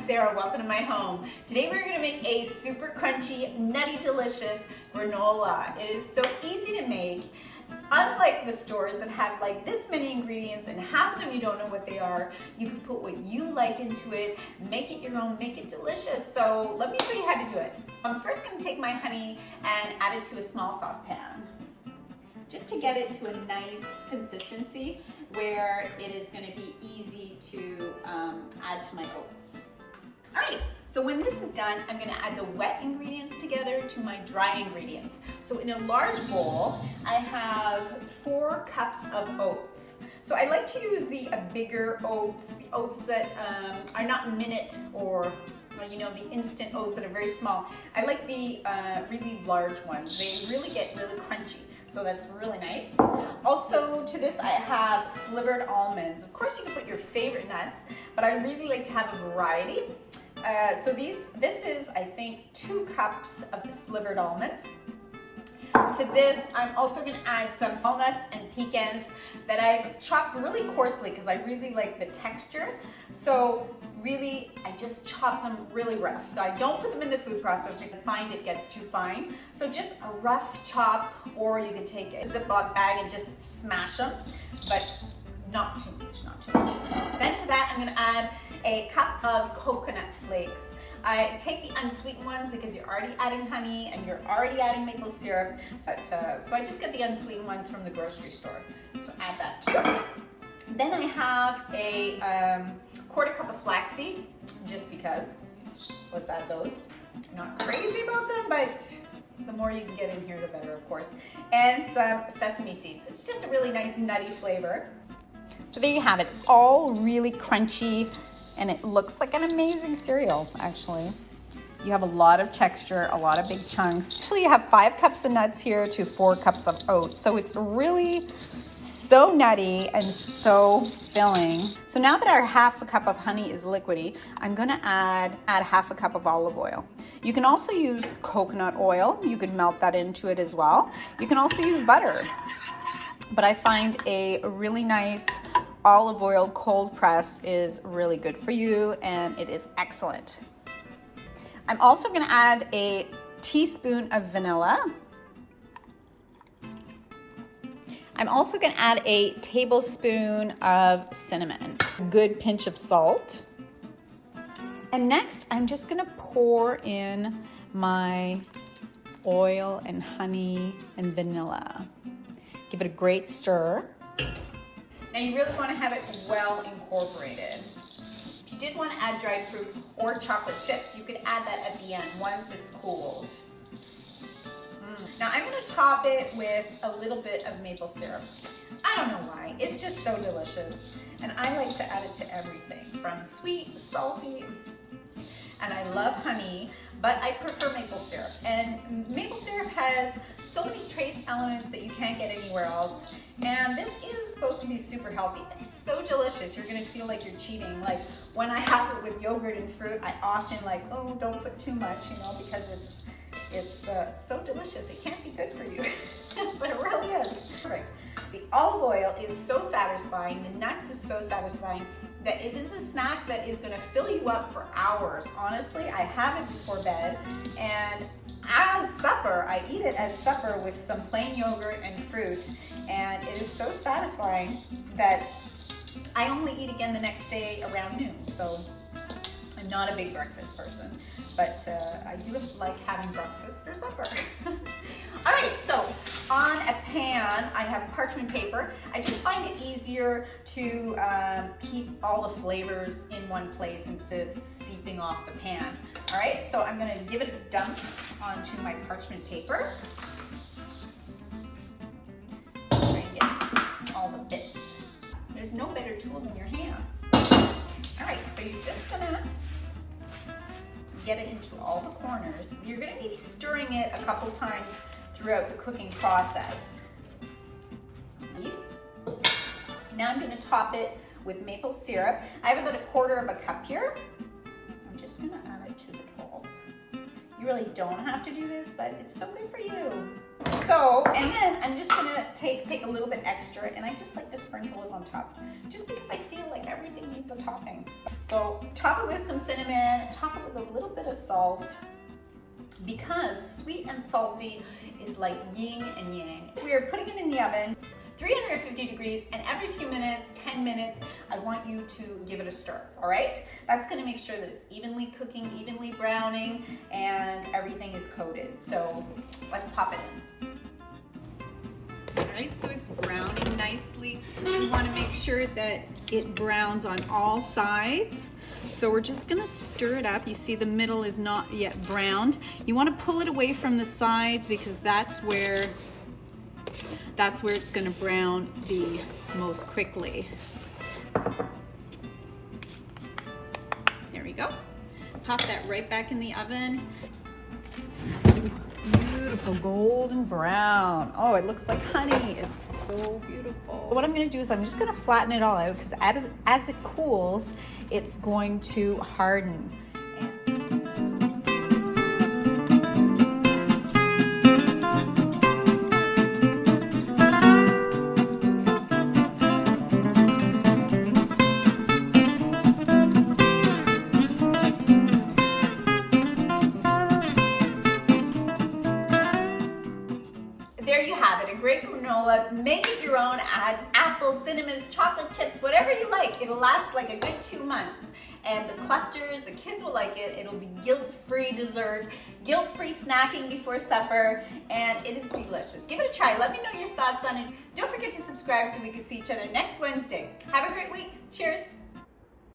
Sarah. Welcome to my home. Today we're going to make a super crunchy, nutty, delicious granola. It is so easy to make. Unlike the stores that have like this many ingredients and half of them you don't know what they are, you can put what you like into it, make it your own, make it delicious. So let me show you how to do it. I'm first going to take my honey and add it to a small saucepan, just to get it to a nice consistency where it is going to be easy to add to my oats. All right, so when this is done, I'm going to add the wet ingredients together to my dry ingredients. So in a large bowl, I have 4 cups of oats. So I like to use the bigger oats, the oats that are not minute or you know, the instant oats that are very small. I like the really large ones. They really get really crunchy. So that's really nice. Also to this I have slivered almonds. Of course you can put your favorite nuts, but I really like to have a variety. So this is, I think, 2 cups of the slivered almonds. To this, I'm also going to add some walnuts and pecans that I've chopped really coarsely because I really like the texture. So really, I just chop them really rough. I don't put them in the food processor. You can find it gets too fine. So just a rough chop, or you could take a Ziploc bag and just smash them, but not too much, not too much. Then to that, I'm going to add a cup of coconut flakes. I take the unsweetened ones because you're already adding honey and you're already adding maple syrup. So I just get the unsweetened ones from the grocery store. So add that too. Then I have a 1/4 cup of flaxseed, just because. Let's add those. I'm not crazy about them, but the more you can get in here, the better, of course. And some sesame seeds. It's just a really nice nutty flavor. So there you have it. It's all really crunchy. And it looks like an amazing cereal, actually. You have a lot of texture, a lot of big chunks. Actually, you have 5 cups of nuts here to 4 cups of oats. So it's really so nutty and so filling. So now that our 1/2 cup of honey is liquidy, I'm gonna add 1/2 cup of olive oil. You can also use coconut oil. You could melt that into it as well. You can also use butter. But I find a really nice olive oil cold press is really good for you, and it is excellent. I'm also going to add a teaspoon of vanilla. I'm also going to add a tablespoon of cinnamon, a good pinch of salt. And next, I'm just going to pour in my oil and honey and vanilla. Give it a great stir. Now you really want to have it well incorporated. If you did want to add dried fruit or chocolate chips, you could add that at the end once it's cooled. Now I'm going to top it with a little bit of maple syrup. I don't know why, it's just so delicious. And I like to add it to everything, from sweet to salty. And I love honey, but I prefer maple syrup. And maple syrup has so many trace elements that you can't get anywhere else. And this is supposed to be super healthy. It's so delicious. You're gonna feel like you're cheating. Like when I have it with yogurt and fruit, I often like, oh, don't put too much, you know, because it's so delicious. It can't be good for you, but it really is. Perfect. The olive oil is so satisfying. The nuts is so satisfying that it is a snack that is going to fill you up for hours. Honestly, I have it before bed, and as supper, I eat it as supper with some plain yogurt and fruit, and it is so satisfying that I only eat again the next day around noon. So I'm not a big breakfast person, but I do like having breakfast for supper. All right, so on a pan, I have parchment paper. I just find it easier to keep all the flavors in one place instead of seeping off the pan. All right, so I'm gonna give it a dump onto my parchment paper. Try and get all the bits. There's no better tool than your hands. All right, so you're just gonna get it into all the corners. You're gonna be stirring it a couple times throughout the cooking process. Now I'm gonna top it with maple syrup. I have about 1/4 cup here. I'm just gonna add it to the top. You really don't have to do this, but it's so good for you. So, and then I'm just gonna take a little bit extra, and I just like to sprinkle it on top, just because I feel like everything needs a topping. So top it with some cinnamon, top it with a little bit of salt, because sweet and salty is like yin and yang. So we are putting it in the oven, 350 degrees, and every few minutes, 10 minutes, I want you to give it a stir, all right? That's gonna make sure that it's evenly cooking, evenly browning, and everything is coated. So let's pop it in. All right, so it's browning nicely. We wanna make sure that it browns on all sides. So we're just gonna stir it up. You see the middle is not yet browned. You wanna pull it away from the sides, because that's where it's gonna brown the most quickly. There we go. Pop that right back in the oven. Beautiful golden brown. Oh, it looks like honey. It's so beautiful. What I'm gonna do is I'm just gonna flatten it all out, because as it cools, it's going to harden. There you have it, a great granola. Make it your own. Add apples, cinnamon, chocolate chips, whatever you like. It'll last like a good 2 months. And the clusters, the kids will like it. It'll be guilt-free dessert, guilt-free snacking before supper, and it is delicious. Give it a try. Let me know your thoughts on it. Don't forget to subscribe so we can see each other next Wednesday. Have a great week. Cheers.